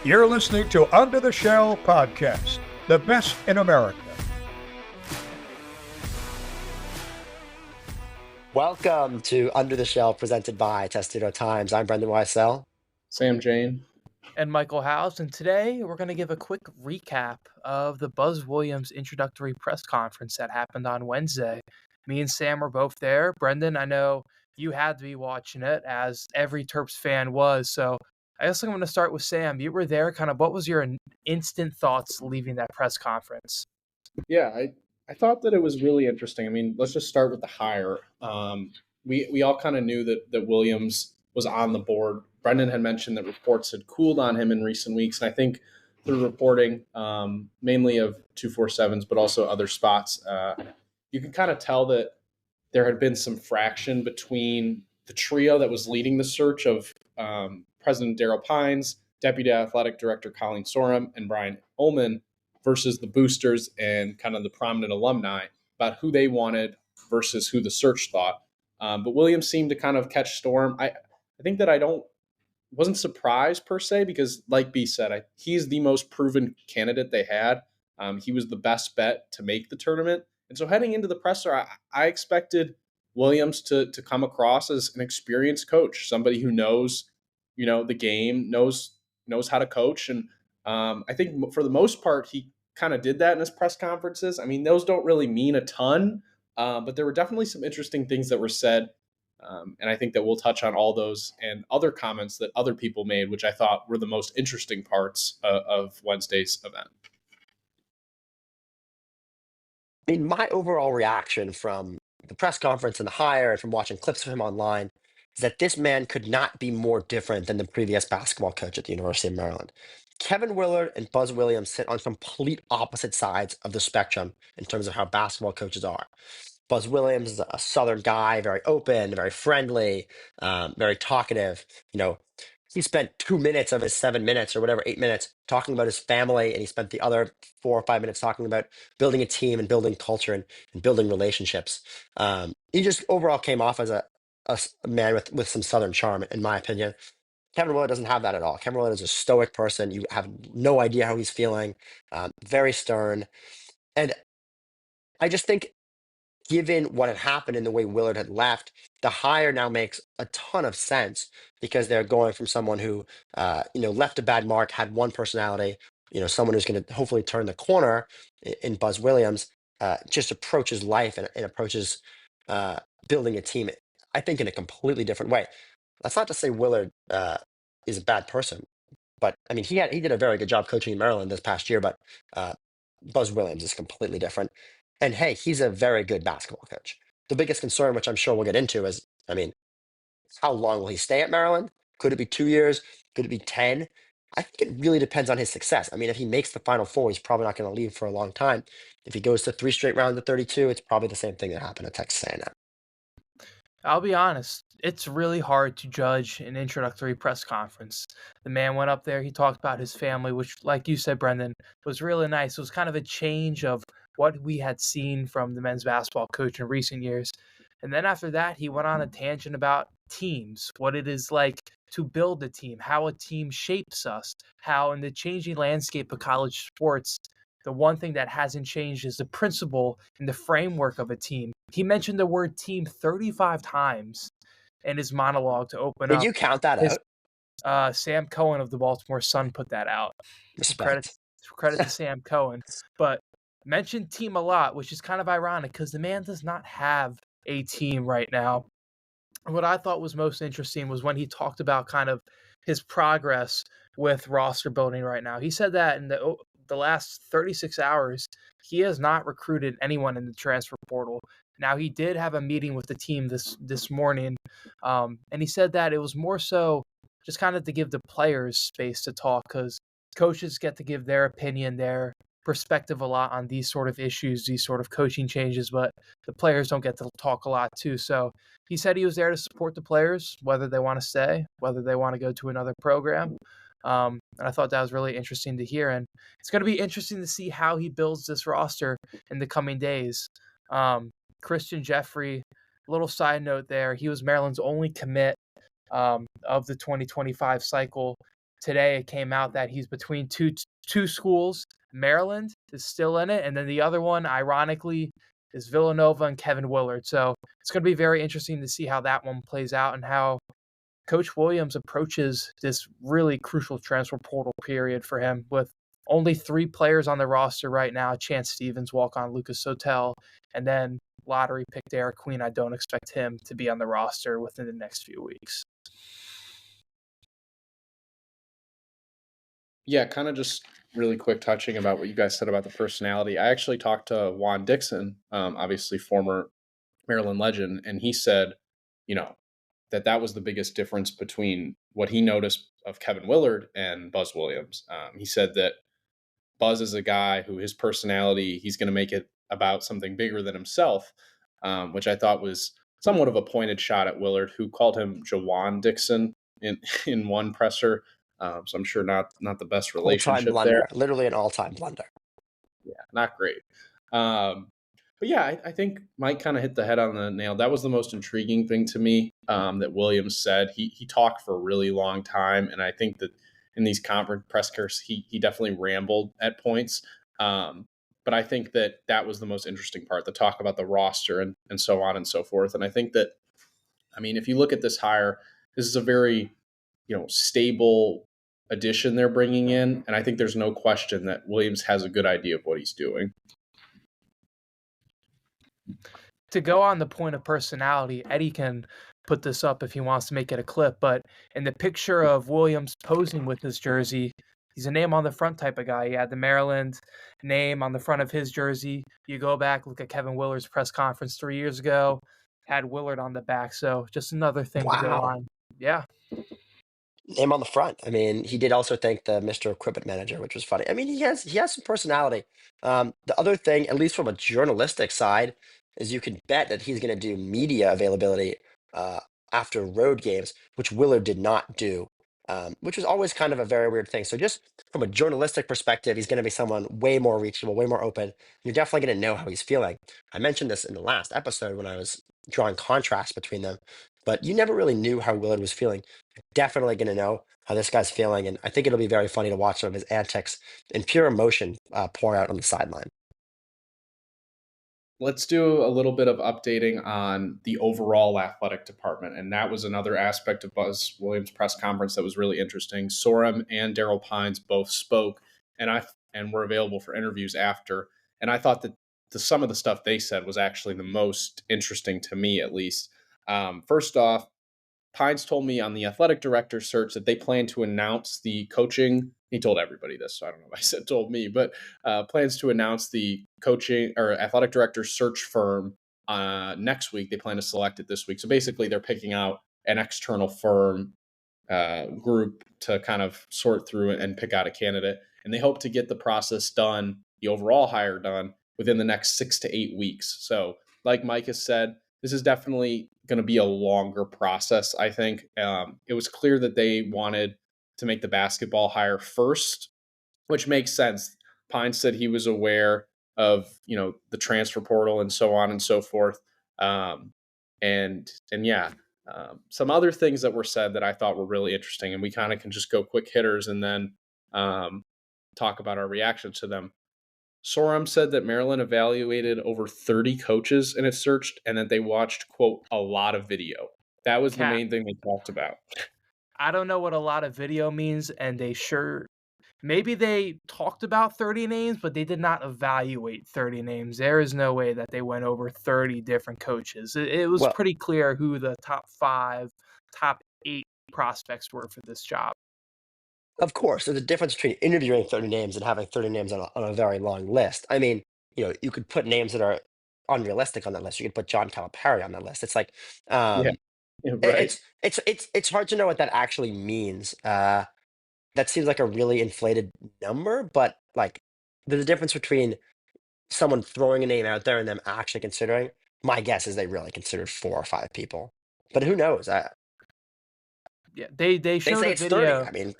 You're listening to Under the Shell Podcast, the best in America. Welcome to Under the Shell, presented by Testudo Times. I'm Brendan Weissel. Sam Jane. And Michael House. And today we're going to give a quick recap of the Buzz Williams introductory press conference that happened on Wednesday. Me and Sam were both there. Brendan, I know you had to be watching it, as every Terps fan was. So I guess I'm going to start with Sam. You were there. Kind of what was your instant thoughts leaving that press conference? Yeah, I thought that it was really interesting. I mean, let's just start with the hire. We all kind of knew that Williams was on the board. Brendan had mentioned that reports had cooled on him in recent weeks, and I think through reporting, mainly of 247s, but also other spots, you can kind of tell that there had been some fraction between the trio that was leading the search of President Daryl Pines, Deputy Athletic Director Colleen Sorum, and Brian Ullman, versus the boosters and kind of the prominent alumni about who they wanted versus who the search thought. But Williams seemed to kind of catch storm. I think that wasn't surprised per se, because like B said, he's the most proven candidate they had. He was the best bet to make the tournament. And so heading into the presser, I expected Williams to come across as an experienced coach, somebody who knows, the game, knows how to coach. And I think for the most part, he kind of did that in his press conferences. I mean, those don't really mean a ton, but there were definitely some interesting things that were said. And I think that we'll touch on all those and other comments that other people made, which I thought were the most interesting parts of Wednesday's event. I mean, my overall reaction from the press conference and the hire and from watching clips of him online is that this man could not be more different than the previous basketball coach at the University of Maryland. Kevin Willard and Buzz Williams sit on complete opposite sides of the spectrum in terms of how basketball coaches are. Buzz Williams is a Southern guy, very open, very friendly, very talkative. He spent 2 minutes of his 7 minutes or whatever, 8 minutes talking about his family, and he spent the other 4 or 5 minutes talking about building a team and building culture and building relationships. He just overall came off as a man with some Southern charm, in my opinion. Kevin Willard doesn't have that at all. Kevin Willard is a stoic person. You have no idea how he's feeling, very stern. And I just think, given what had happened and the way Willard had left, the hire now makes a ton of sense, because they're going from someone who, left a bad mark, had one personality, someone who's going to hopefully turn the corner in Buzz Williams, just approaches life and approaches building a team, I think, in a completely different way. That's not to say Willard is a bad person, but I mean, he did a very good job coaching in Maryland this past year, but Buzz Williams is completely different. And hey, he's a very good basketball coach. The biggest concern, which I'm sure we'll get into, is, I mean, how long will he stay at Maryland? Could it be 2 years? Could it be 10? I think it really depends on his success. I mean, if he makes the Final Four, he's probably not going to leave for a long time. If he goes to 3 straight rounds of 32, it's probably the same thing that happened at Texas A&M. I'll be honest, it's really hard to judge an introductory press conference. The man went up there, he talked about his family, which, like you said, Brendan, was really nice. It was kind of a change of what we had seen from the men's basketball coach in recent years. And then after that, he went on a tangent about teams, what it is like to build a team, how a team shapes us, how in the changing landscape of college sports, the one thing that hasn't changed is the principle and the framework of a team. He mentioned the word team 35 times in his monologue to open Did up. you count that out? Sam Cohen of the Baltimore Sun put that out. Respect. Credit to Sam Cohen. But mentioned team a lot, which is kind of ironic because the man does not have a team right now. What I thought was most interesting was when he talked about kind of his progress with roster building right now. He said that in the last 36 hours, he has not recruited anyone in the transfer portal. Now, he did have a meeting with the team this morning, and he said that it was more so just kind of to give the players space to talk, because coaches get to give their opinion, their perspective a lot on these sort of issues, these sort of coaching changes, but the players don't get to talk a lot too. So he said he was there to support the players, whether they want to stay, whether they want to go to another program. And I thought that was really interesting to hear. And it's going to be interesting to see how he builds this roster in the coming days. Christian Jeffrey, little side note there, he was Maryland's only commit of the 2025 cycle. today it came out that he's between two schools. Maryland is still in it, and then the other one, ironically, is Villanova and Kevin Willard. So it's going to be very interesting to see how that one plays out and how Coach Williams approaches this really crucial transfer portal period for him with only 3 players on the roster right now. Chance Stevens, walk-on Lucas Sotel, and then lottery picked Eric Queen. I don't expect him to be on the roster within the next few weeks. Yeah, kind of just really quick touching about what you guys said about the personality. I actually talked to Juan Dixon, obviously former Maryland legend, and he said, you know, that was the biggest difference between what he noticed of Kevin Willard and Buzz Williams. He said that Buzz is a guy who his personality, he's going to make it about something bigger than himself, which I thought was somewhat of a pointed shot at Willard, who called him Jawan Dixon in in one presser. So I'm sure not the best All-time relationship there. blunder, literally an all-time blunder. Yeah, not great. But yeah, I think Mike kind of hit the head on the nail. That was the most intriguing thing to me that Williams said. He talked for a really long time, and I think that in these conference press he definitely rambled at points. But I think that was the most interesting part, the talk about the roster and so on and so forth. And I think that, I mean, if you look at this hire, this is a very stable addition they're bringing in, and I think there's no question that Williams has a good idea of what he's doing. To go on the point of personality, Eddie can put this up if he wants to make it a clip, but in the picture of Williams posing with his jersey, he's a name on the front type of guy. He had the Maryland name on the front of his jersey. You go back, look at Kevin Willard's press conference 3 years ago, had Willard on the back. So just another thing to go Wow. on. Yeah. Name on the front. I mean, he did also thank the Mr. Equipment Manager, which was funny. I mean, he has some personality. The other thing, at least from a journalistic side, is you can bet that he's going to do media availability uh, after road games, which Willard did not do, which was always kind of a very weird thing. So just from a journalistic perspective, he's going to be someone way more reachable, way more open. You're definitely going to know how he's feeling. I mentioned this in the last episode when I was drawing contrast between them, but you never really knew how Willard was feeling. Definitely going to know how this guy's feeling, and I think it'll be very funny to watch some of his antics in pure emotion pour out on the sideline. Let's do a little bit of updating on the overall athletic department, and that was another aspect of Buzz Williams' press conference that was really interesting. Sorum and Daryl Pines both spoke, and were available for interviews after. And I thought that some of the stuff they said was actually the most interesting to me, at least. First off, Pines told me on the athletic director search that they plan to announce the coaching. He told everybody this, so I don't know if I said told me, but plans to announce the coaching or athletic director search firm next week. They plan to select it this week. So basically, they're picking out an external firm group to kind of sort through and pick out a candidate. And they hope to get the process done, the overall hire done, within the next 6 to 8 weeks. So, like Mike has said, this is definitely going to be a longer process, I think. It was clear that they wanted to make the basketball hire first, which makes sense. Pine said he was aware of, the transfer portal and so on and so forth. Some other things that were said that I thought were really interesting, and we kind of can just go quick hitters and then talk about our reaction to them. Sorum said that Maryland evaluated over 30 coaches in its search and that they watched, quote, a lot of video. That was the main thing they talked about. I don't know what a lot of video means, and maybe they talked about 30 names, but they did not evaluate 30 names. There is no way that they went over 30 different coaches. It was pretty clear who the top 5, top 8 prospects were for this job. Of course, there's a difference between interviewing 30 names and having 30 names on a very long list. I mean, you could put names that are unrealistic on that list. You could put John Calipari on that list. It's like, Yeah, right. it's hard to know what that actually means. That seems like a really inflated number, but like, there's a difference between someone throwing a name out there and them actually considering. My guess is they really considered 4 or 5 people, but who knows? Yeah, they They showed say a it's 30. video. I mean,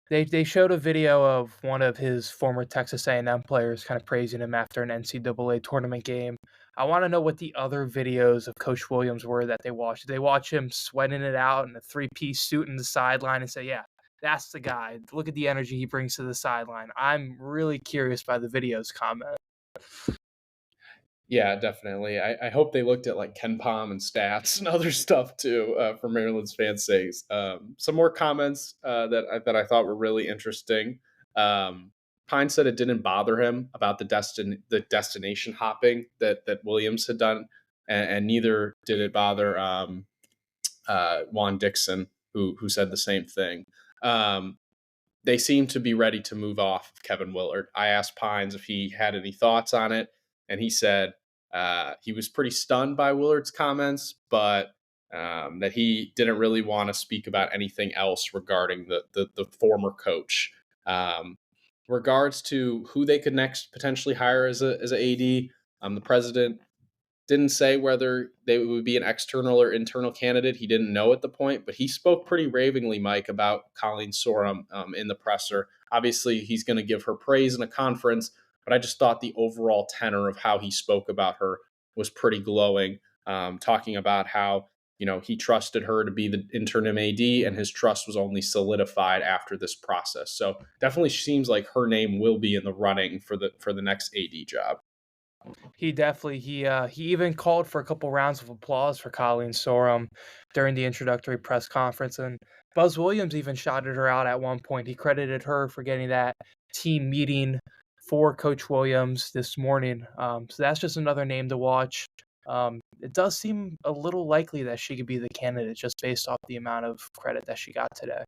They showed a video of one of his former Texas A&M players kind of praising him after an NCAA tournament game. I want to know what the other videos of Coach Williams were that they watched. Did they watch him sweating it out in a 3-piece suit in the sideline and say, yeah, that's the guy. Look at the energy he brings to the sideline. I'm really curious by the videos comment. Yeah, definitely. I hope they looked at like Ken Palm and stats and other stuff too, for Maryland's fans' sakes. Some more comments that I thought were really interesting. Pine said it didn't bother him about the destination hopping that Williams had done, and neither did it bother Juan Dixon, who said the same thing. Um, they seem to be ready to move off of Kevin Willard. I asked Pines if he had any thoughts on it, and he said he was pretty stunned by Willard's comments, but that he didn't really want to speak about anything else regarding the former coach. Regards to who they could next potentially hire as a AD, the president didn't say whether they would be an external or internal candidate. He didn't know at the point, but he spoke pretty ravingly, Mike, about Colleen Sorum in the presser. Obviously, he's going to give her praise in a conference, but I just thought the overall tenor of how he spoke about her was pretty glowing, talking about how he trusted her to be the interim AD, and his trust was only solidified after this process. So definitely seems like her name will be in the running for the next AD job. He definitely he even called for a couple rounds of applause for Colleen Sorum during the introductory press conference, and Buzz Williams even shouted her out at one point. He credited her for getting that team meeting for Coach Williams this morning. So that's just another name to watch. It does seem a little likely that she could be the candidate just based off the amount of credit that she got today.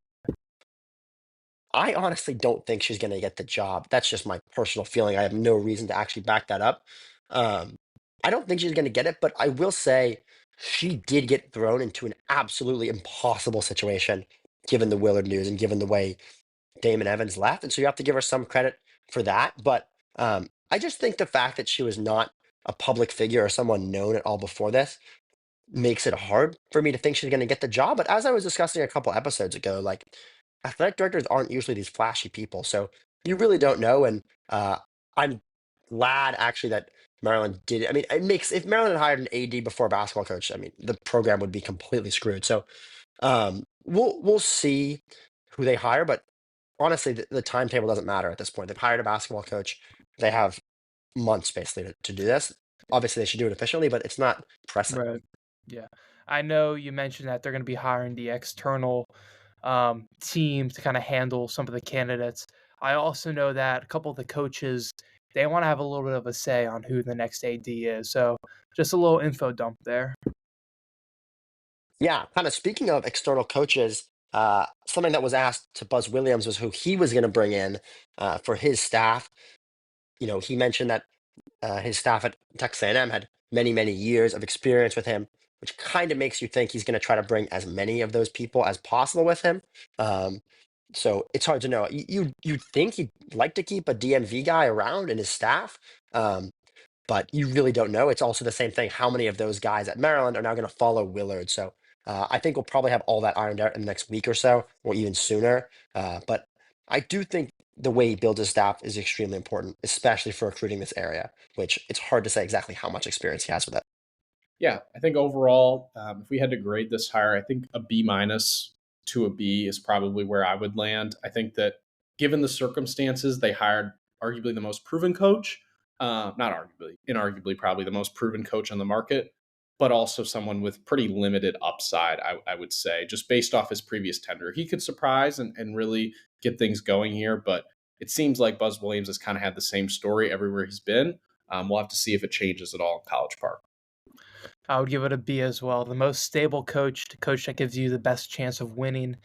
I honestly don't think she's going to get the job. That's just my personal feeling. I have no reason to actually back that up. Um, I don't think she's going to get it, but I will say she did get thrown into an absolutely impossible situation given the Willard news and given the way Damon Evans left. And so you have to give her some credit for that. But I just think the fact that she was not a public figure or someone known at all before this makes it hard for me to think she's going to get the job. But as I was discussing a couple episodes ago, like athletic directors aren't usually these flashy people, so you really don't know. And I'm glad actually that Maryland did. I mean, it makes if Maryland had hired an AD before a basketball coach, I mean, the program would be completely screwed. So we'll see who they hire, but honestly, the timetable doesn't matter at this point. They've hired a basketball coach. They have months basically to do this. Obviously, they should do it efficiently, but it's not pressing. Right. Yeah. I know you mentioned that they're going to be hiring the external team to kind of handle some of the candidates. I also know that a couple of the coaches, they want to have a little bit of a say on who the next AD is. So just a little info dump there. Yeah, kind of speaking of external coaches, something that was asked to Buzz Williams was who he was going to bring in for his staff. He mentioned that his staff at Texas A&M had many, many years of experience with him, which kind of makes you think he's going to try to bring as many of those people as possible with him. Um, so it's hard to know. You'd think he'd like to keep a DMV guy around in his staff, um, but you really don't know. It's also the same thing. How many of those guys at Maryland are now going to follow Willard? So I think we'll probably have all that ironed out in the next week or so, or even sooner. But I do think the way he builds his staff is extremely important, especially for recruiting this area, which it's hard to say exactly how much experience he has with it. Yeah, I think overall, if we had to grade this higher, I think a B minus to a B is probably where I would land. I think that given the circumstances, they hired arguably the most proven coach, not arguably, inarguably, probably the most proven coach on the market, but also someone with pretty limited upside, I would say, just based off his previous tenure. He could surprise and really get things going here, but it seems like Buzz Williams has kind of had the same story everywhere he's been. We'll have to see if it changes at all in College Park. I would give it a B as well. The most stable coach, the coach that gives you the best chance of winning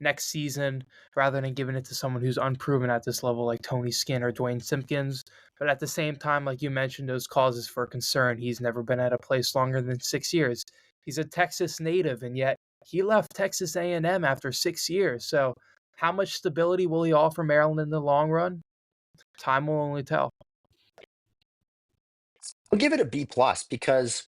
next season, rather than giving it to someone who's unproven at this level like Tony Skinn or Dwayne Simpkins. But at the same time, like you mentioned, those causes for concern. He's never been at a place longer than 6 years. He's a Texas native, and yet he left Texas A&M after 6 years. So how much stability will he offer Maryland in the long run? Time will only tell. I'll give it a B plus because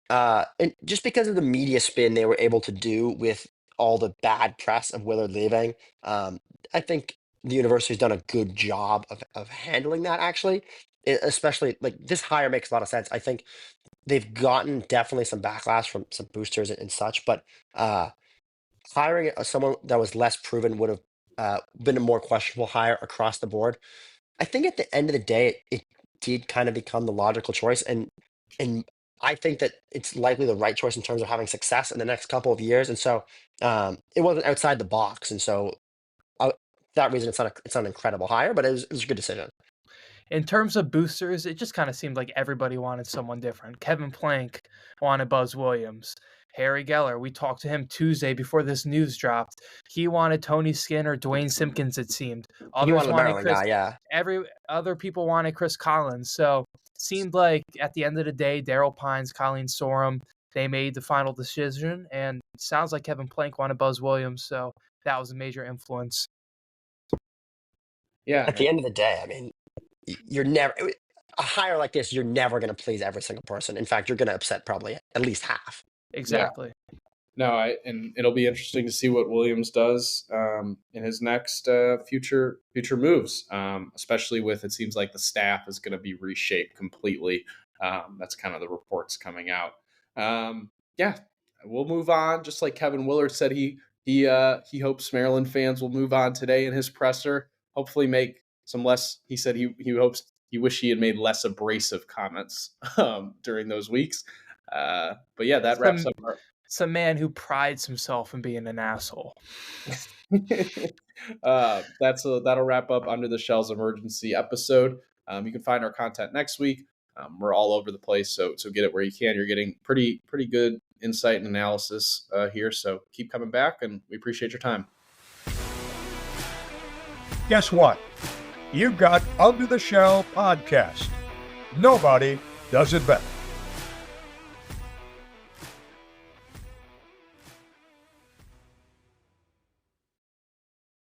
and just because of the media spin they were able to do with all the bad press of Willard leaving, I think the university's done a good job of handling that actually. Especially like this hire makes a lot of sense. I think they've gotten definitely some backlash from some boosters and such, but hiring someone that was less proven would have been a more questionable hire across the board. I think at the end of the day, it did kind of become the logical choice, and I think that it's likely the right choice in terms of having success in the next couple of years. And so it wasn't outside the box, and so for that reason, it's not an incredible hire, but it was a good decision. In terms of boosters, it just kind of seemed like everybody wanted someone different. Kevin Plank wanted Buzz Williams. Harry Geller, we talked to him Tuesday before this news dropped. He wanted Tony Skinner, Dwayne Simpkins, it seemed. He Others wanted the wanted Maryland Chris. guy, yeah. Every other people wanted Chris Collins. So seemed like at the end of the day, Daryl Pines, Colleen Sorum, they made the final decision. And it sounds like Kevin Plank wanted Buzz Williams. So that was a major influence. Yeah, At the end of the day, I mean, you're never a hire like this. You're never going to please every single person. In fact, you're going to upset probably at least half. Exactly. no, and it'll be interesting to see what Williams does in his next future moves, especially with it seems like the staff is going to be reshaped completely. That's kind of the reports coming out. Yeah, we'll move on. Just like Kevin Willard said, he hopes Maryland fans will move on today in his presser. Hopefully, make some less. He said he wished he had made less abrasive comments during those weeks. But yeah, that wraps up our. Some man who prides himself in being an asshole. That'll wrap up Under the Shell's emergency episode. You can find our content next week. We're all over the place, so get it where you can. You're getting pretty good insight and analysis here. So keep coming back, and we appreciate your time. Guess what? You've got Under the Shell podcast. Nobody does it better.